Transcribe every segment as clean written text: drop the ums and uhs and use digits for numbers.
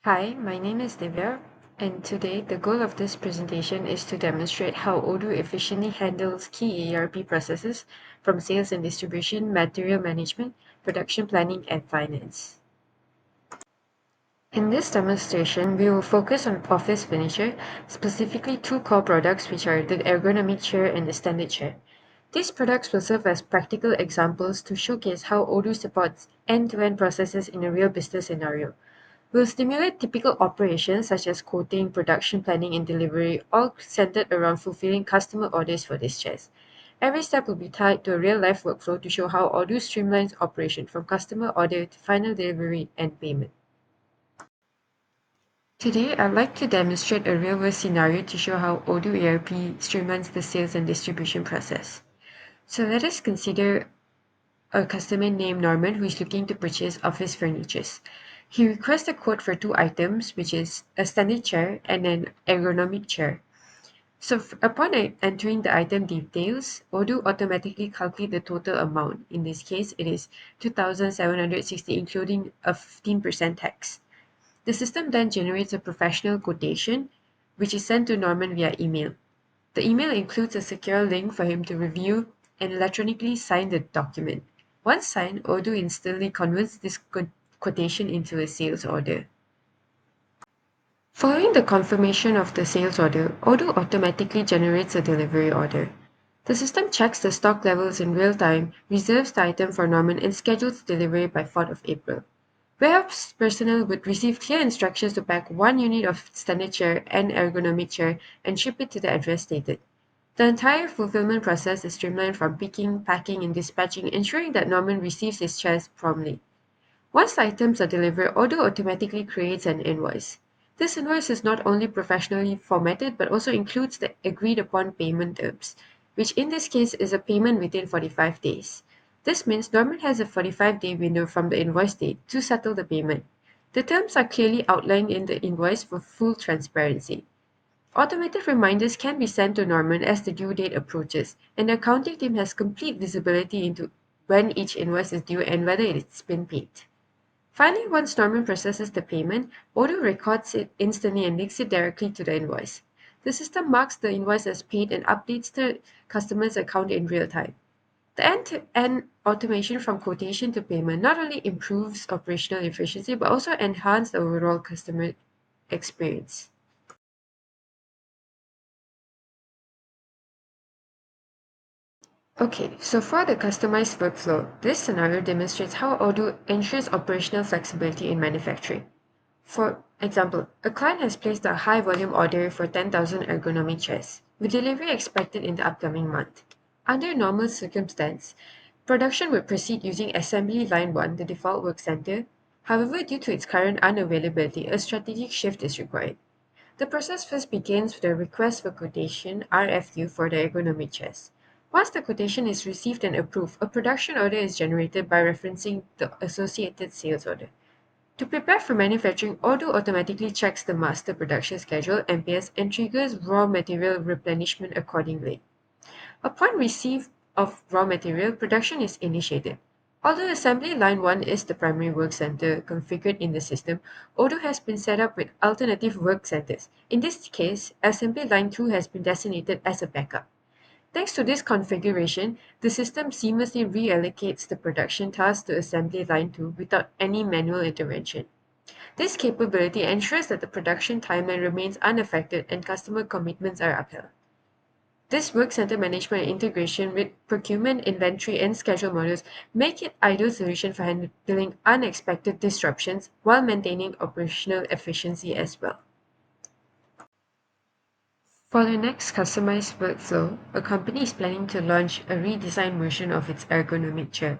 Hi, my name is Divya, and today the goal of this presentation is to demonstrate how Odoo efficiently handles key ERP processes from sales and distribution, material management, production planning, and finance. In this demonstration, we will focus on office furniture, specifically two core products which are the ergonomic chair and the standard chair. These products will serve as practical examples to showcase how Odoo supports end-to-end processes in a real business scenario. We'll stimulate typical operations such as quoting, production planning, and delivery, all centered around fulfilling customer orders for these chairs. Every step will be tied to a real-life workflow to show how Odoo streamlines operation from customer order to final delivery and payment. Today, I'd like to demonstrate a real-world scenario to show how Odoo ERP streamlines the sales and distribution process. So let us consider a customer named Norman who is looking to purchase office furniture. He requests a quote for two items, which is a standard chair and an ergonomic chair. So upon entering the item details, Odoo automatically calculates the total amount. In this case, it is 2,760, including a 15% tax. The system then generates a professional quotation, which is sent to Norman via email. The email includes a secure link for him to review and electronically sign the document. Once signed, Odoo instantly converts this quotation into a sales order. Following the confirmation of the sales order, Odoo automatically generates a delivery order. The system checks the stock levels in real time, reserves the item for Norman, and schedules delivery by 4th of April. Warehouse personnel would receive clear instructions to pack one unit of standard chair and ergonomic chair and ship it to the address stated. The entire fulfillment process is streamlined from picking, packing, and dispatching, ensuring that Norman receives his chairs promptly. Once the items are delivered, Odoo automatically creates an invoice. This invoice is not only professionally formatted but also includes the agreed upon payment terms, which in this case is a payment within 45 days. This means Norman has a 45-day window from the invoice date to settle the payment. The terms are clearly outlined in the invoice for full transparency. Automated reminders can be sent to Norman as the due date approaches, and the accounting team has complete visibility into when each invoice is due and whether it's been paid. Finally, once Norman processes the payment, Odoo records it instantly and links it directly to the invoice. The system marks the invoice as paid and updates the customer's account in real time. The end-to-end automation from quotation to payment not only improves operational efficiency but also enhances the overall customer experience. Okay, so for the customized workflow, this scenario demonstrates how Odoo ensures operational flexibility in manufacturing. For example, a client has placed a high volume order for 10,000 ergonomic chairs, with delivery expected in the upcoming month. Under normal circumstance, production would proceed using assembly line 1, the default work center. However, due to its current unavailability, a strategic shift is required. The process first begins with a request for quotation RFQ for the ergonomic chairs. Once the quotation is received and approved, a production order is generated by referencing the associated sales order. To prepare for manufacturing, Odoo automatically checks the master production schedule (MPS) and triggers raw material replenishment accordingly. Upon receipt of raw material, production is initiated. Although assembly line 1 is the primary work center configured in the system, Odoo has been set up with alternative work centers. In this case, assembly line 2 has been designated as a backup. Thanks to this configuration, the system seamlessly reallocates the production task to assembly line 2 without any manual intervention. This capability ensures that the production timeline remains unaffected and customer commitments are upheld. This work center management and integration with procurement, inventory, and schedule modules make it ideal solution for handling unexpected disruptions while maintaining operational efficiency as well. For the next customized workflow, a company is planning to launch a redesigned version of its ergonomic chair,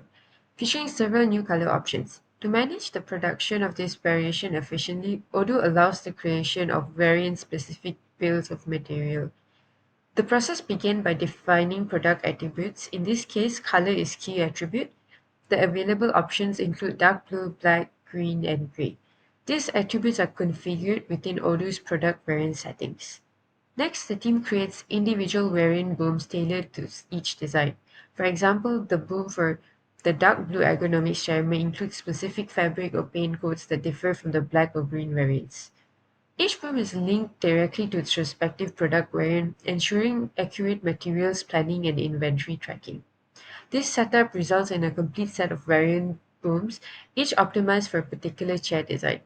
featuring several new color options. To manage the production of this variation efficiently, Odoo allows the creation of variant-specific bills of material. The process begins by defining product attributes. In this case, color is key attribute. The available options include dark blue, black, green, and gray. These attributes are configured within Odoo's product variant settings. Next, the team creates individual variant booms tailored to each design. For example, the boom for The dark blue ergonomics chair may include specific fabric or paint codes that differ from the black or green variants. Each broom is linked directly to its respective product variant, ensuring accurate materials planning and inventory tracking. This setup results in a complete set of variant brooms, each optimized for a particular chair design.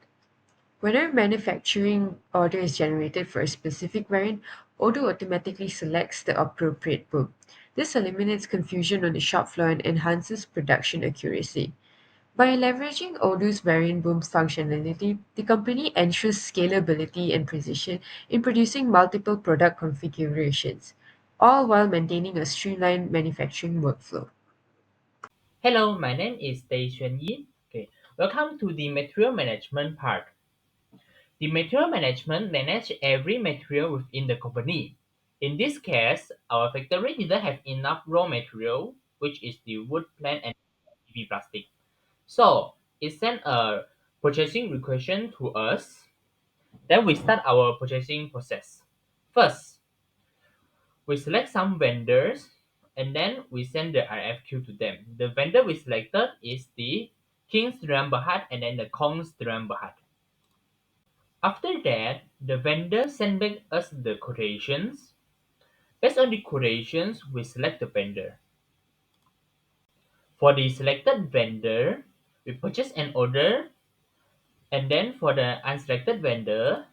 Whenever a manufacturing order is generated for a specific variant, Odoo automatically selects the appropriate broom. This eliminates confusion on the shop floor and enhances production accuracy. By leveraging Odoo's variant boom functionality, the company ensures scalability and precision in producing multiple product configurations, all while maintaining a streamlined manufacturing workflow. Hello, my name is Tay Xuan Ye. Okay, welcome to the material management part. The material management manage every material within the company. In this case, our factory didn't have enough raw material, which is the wood plank and PV plastic. So it sent a purchasing request to us. Then we start our purchasing process. First, we select some vendors and then we send the RFQ to them. The vendor we selected is the King's Bahat and then the Kong's Bahat. After that, the vendor send back us the quotations. Based on the quotations, we select the vendor. For the selected vendor, we purchase an order, and then for the unselected vendor,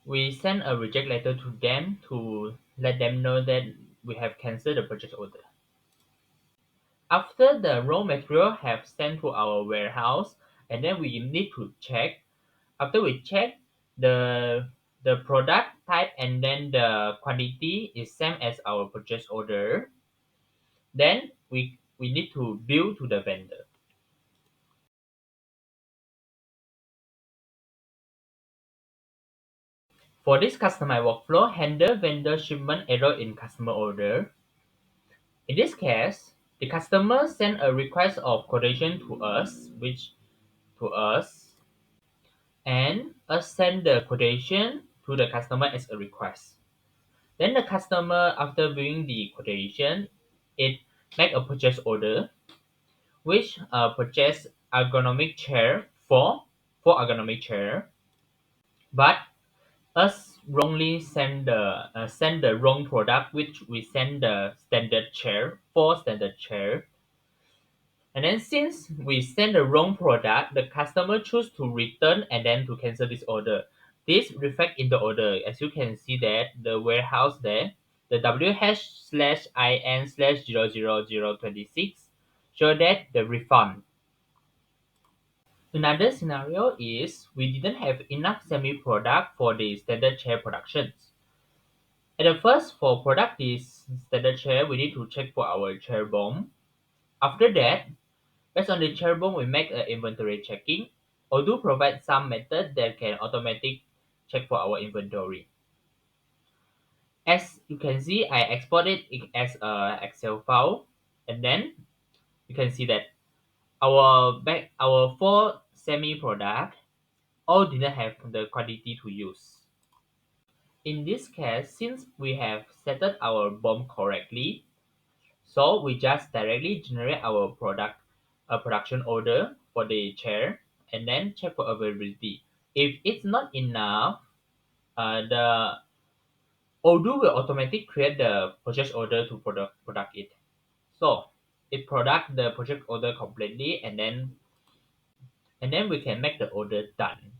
we send a reject letter to them to let them know that we have cancelled the purchase order. After the raw material have sent to our warehouse, and then we need to check. After we check, the product type and then the quantity is same as our purchase order. Then we need to bill to the vendor. For this customized workflow, handle vendor shipment error in customer order. In this case, the customer send a request of quotation to us, which to us, and us send the quotation to the customer as a request. Then the customer, after viewing the quotation, it make a purchase order, which purchase ergonomic chair for ergonomic chair, but us wrongly send the wrong product, which we send the standard chair for standard chair. And then since we send the wrong product, the customer choose to return and then to cancel this order. This reflect in the order. As you can see that the warehouse there, the WH/IN/00026 show that the refund. Another scenario is we didn't have enough semi product for the standard chair productions. At the first, for product this standard chair, we need to check for our chair bomb. After that, based on the chair bomb, we make an inventory checking, or do provide some method that can automatic check for our inventory. As you can see, I exported it as a Excel file, and then you can see that our four semi product all didn't have the quantity to use. In this case, since we have set our bomb correctly, so we just directly generate our product a production order for the chair and then check for availability. If it's not enough, the Odoo will automatically create the purchase order to product it. So it product the purchase order completely and then we can make the order done.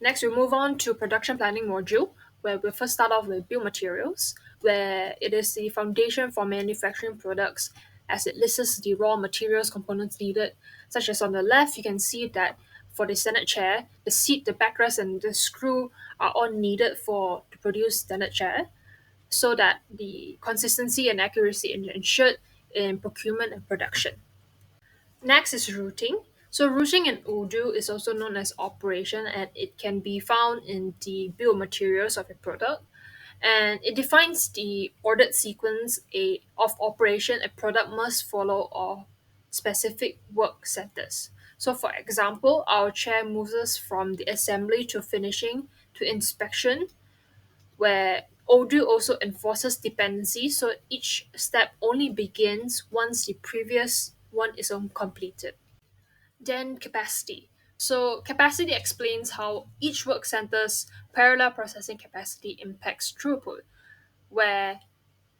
Next, we move on to production planning module, where we first start off with bill materials, where it is the foundation for manufacturing products as it lists the raw materials components needed, such as on the left, you can see that for the standard chair, the seat, the backrest, and the screw are all needed for to produce standard chair, so that the consistency and accuracy is ensured in procurement and production. Next is routing. So routing in Urdu is also known as operation, and it can be found in the bill of materials of a product. And it defines the ordered sequence of operation a product must follow or specific work centers. So for example, our chair moves us from the assembly to finishing to inspection, where Odoo also enforces dependency, so each step only begins once the previous one is completed. Then capacity. So capacity explains how each work center's parallel processing capacity impacts throughput, where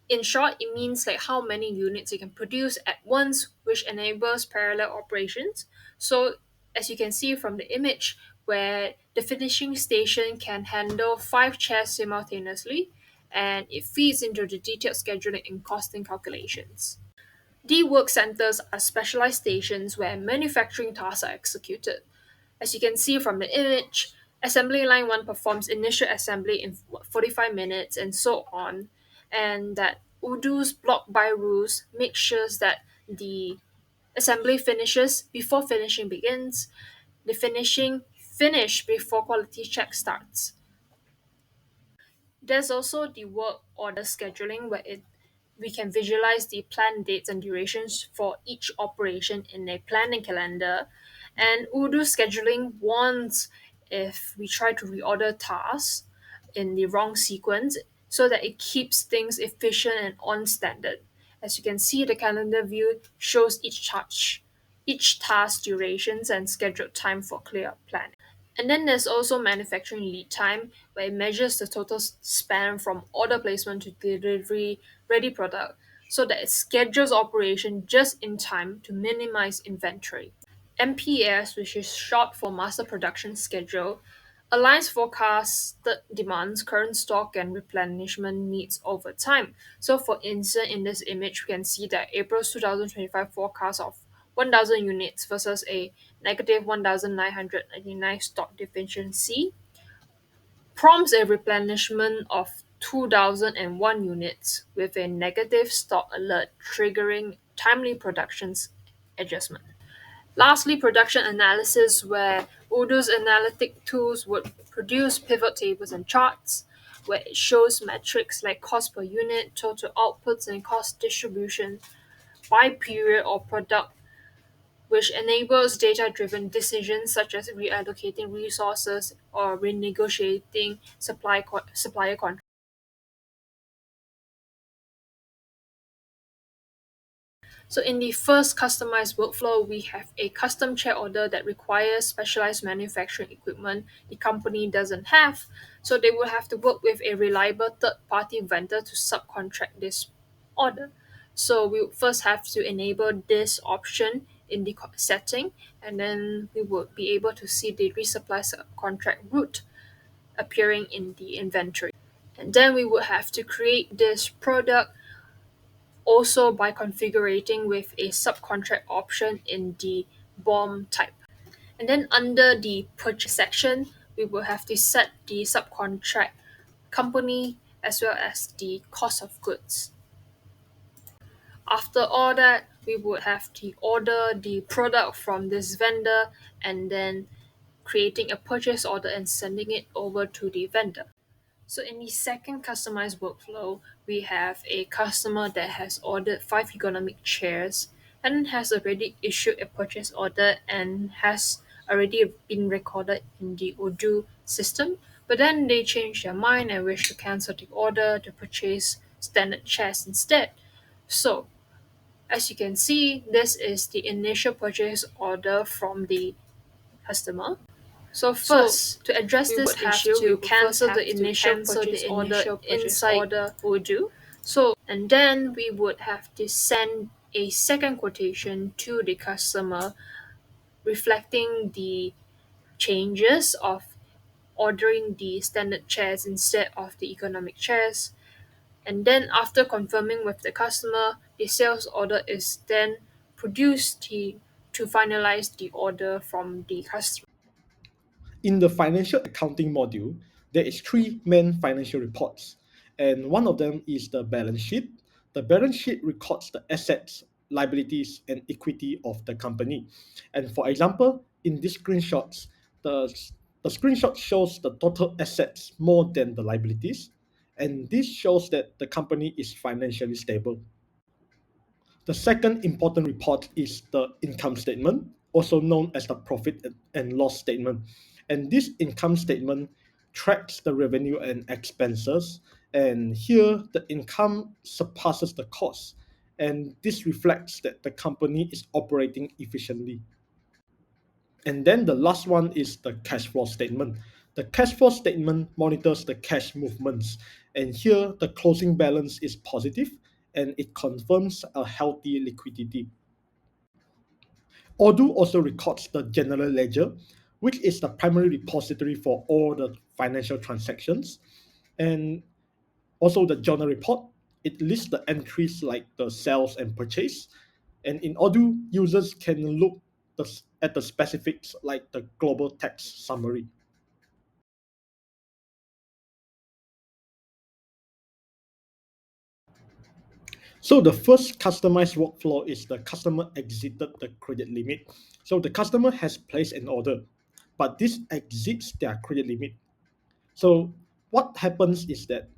in short, it means like how many units you can produce at once, which enables parallel operations. So, as you can see from the image, where the finishing station can handle 5 chairs simultaneously, and it feeds into the detailed scheduling and costing calculations. D work centers are specialized stations where manufacturing tasks are executed. As you can see from the image, assembly line 1 performs initial assembly in 45 minutes and so on, and that Odoo's block by rules make sure that the assembly finishes before finishing begins, the finishing finish before quality check starts. There's also the work order scheduling where we can visualize the planned dates and durations for each operation in a planning calendar. And Odoo scheduling warns if we try to reorder tasks in the wrong sequence so that it keeps things efficient and on standard. As you can see, the calendar view shows each task durations and scheduled time for clear planning. And then there's also manufacturing lead time, where it measures the total span from order placement to delivery ready product so that it schedules operation just in time to minimize inventory. MPS, which is short for Master Production Schedule, aligns forecasted demands, current stock, and replenishment needs over time. So, for instance, in this image, we can see that April's 2025 forecast of 1,000 units versus a negative 1,999 stock deficiency prompts a replenishment of 2,001 units with a negative stock alert triggering timely productions adjustment. Lastly, production analysis, where Odoo's analytic tools would produce pivot tables and charts, where it shows metrics like cost per unit, total outputs, and cost distribution by period or product, which enables data driven decisions such as reallocating resources or renegotiating supplier contracts. So in the first customized workflow, we have a custom chair order that requires specialized manufacturing equipment the company doesn't have. So they will have to work with a reliable third-party vendor to subcontract this order. So we would first have to enable this option in the setting, and then we would be able to see the resupply contract route appearing in the inventory. And then we would have to create this product also by configuring with a subcontract option in the BOM type. And then under the purchase section, we will have to set the subcontract company as well as the cost of goods. After all that, we would have to order the product from this vendor and then creating a purchase order and sending it over to the vendor. So in the second customized workflow, we have a customer that has ordered 5 ergonomic chairs and has already issued a purchase order and has already been recorded in the Odoo system. But then they change their mind and wish to cancel the order to purchase standard chairs instead. So as you can see, this is the initial purchase order from the customer. So first, to address this issue, we cancel the initial purchase order inside Odoo. So and then we would have to send a second quotation to the customer reflecting the changes of ordering the standard chairs instead of the economic chairs. And then after confirming with the customer, the sales order is then produced to finalize the order from the customer. In the financial accounting module, there is three main financial reports, and one of them is the balance sheet. The balance sheet records the assets, liabilities, and equity of the company. And for example, in these screenshots, the, the screenshot shows the total assets more than the liabilities, and this shows that the company is financially stable. The second important report is the income statement, also known as the profit and loss statement. And this income statement tracks the revenue and expenses, And here, the income surpasses the cost. And this reflects that the company is operating efficiently. And then the last one is the cash flow statement. The cash flow statement monitors the cash movements. And here, the closing balance is positive and it confirms a healthy liquidity. Odoo also records the general ledger, which is the primary repository for all the financial transactions. And also the journal report, it lists the entries like the sales and purchase. And in Odoo, users can look at the specifics like the global tax summary. So the first customized workflow is the customer exited the credit limit. So the customer has placed an order, but this exceeds their credit limit. So what happens is that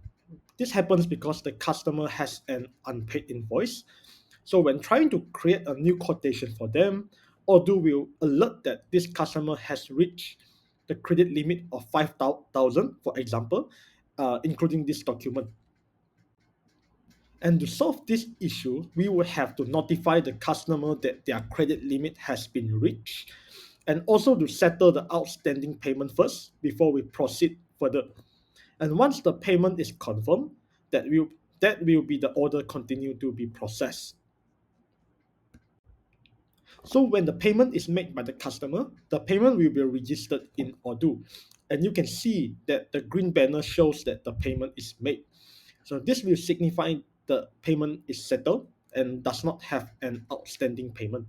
this happens because the customer has an unpaid invoice. So when trying to create a new quotation for them, Odoo will alert that this customer has reached the credit limit of 5,000, for example, including this document. And to solve this issue, we will have to notify the customer that their credit limit has been reached, and also to settle the outstanding payment first before we proceed further. And once the payment is confirmed, that will be the order continue to be processed. So when the payment is made by the customer, the payment will be registered in Odoo. And you can see that the green banner shows that the payment is made. So this will signify the payment is settled and does not have an outstanding payment.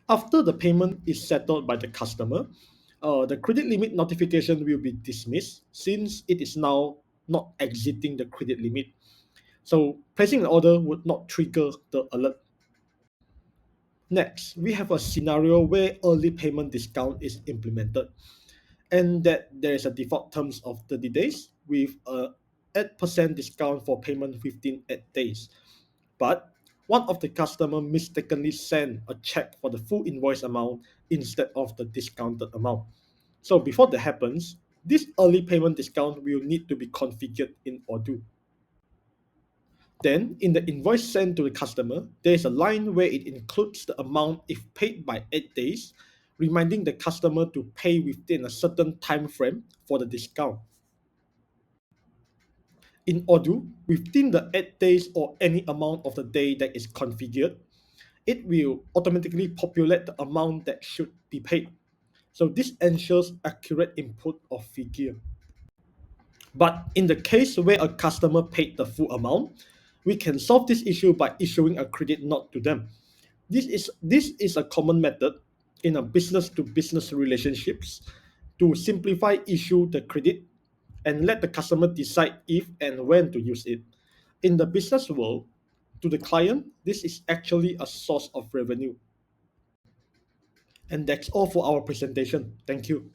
After the payment is settled by the customer, the credit limit notification will be dismissed since it is now not exiting the credit limit. So placing an order would not trigger the alert. Next, we have a scenario where early payment discount is implemented and that there is a default terms of 30 days with a 8% discount for payment within 8 days. But one of the customer mistakenly sent a check for the full invoice amount instead of the discounted amount. So before that happens, this early payment discount will need to be configured in Odoo. Then, in the invoice sent to the customer, there is a line where it includes the amount if paid by 8 days, reminding the customer to pay within a certain time frame for the discount. In Odoo, within the 8 days or any amount of the day that is configured, it will automatically populate the amount that should be paid. So this ensures accurate input of figure. But in the case where a customer paid the full amount, we can solve this issue by issuing a credit note to them. This is a common method in a business to business relationships to simplify issue the credit and let the customer decide if and when to use it. In the business world, to the client, this is actually a source of revenue. And that's all for our presentation. Thank you.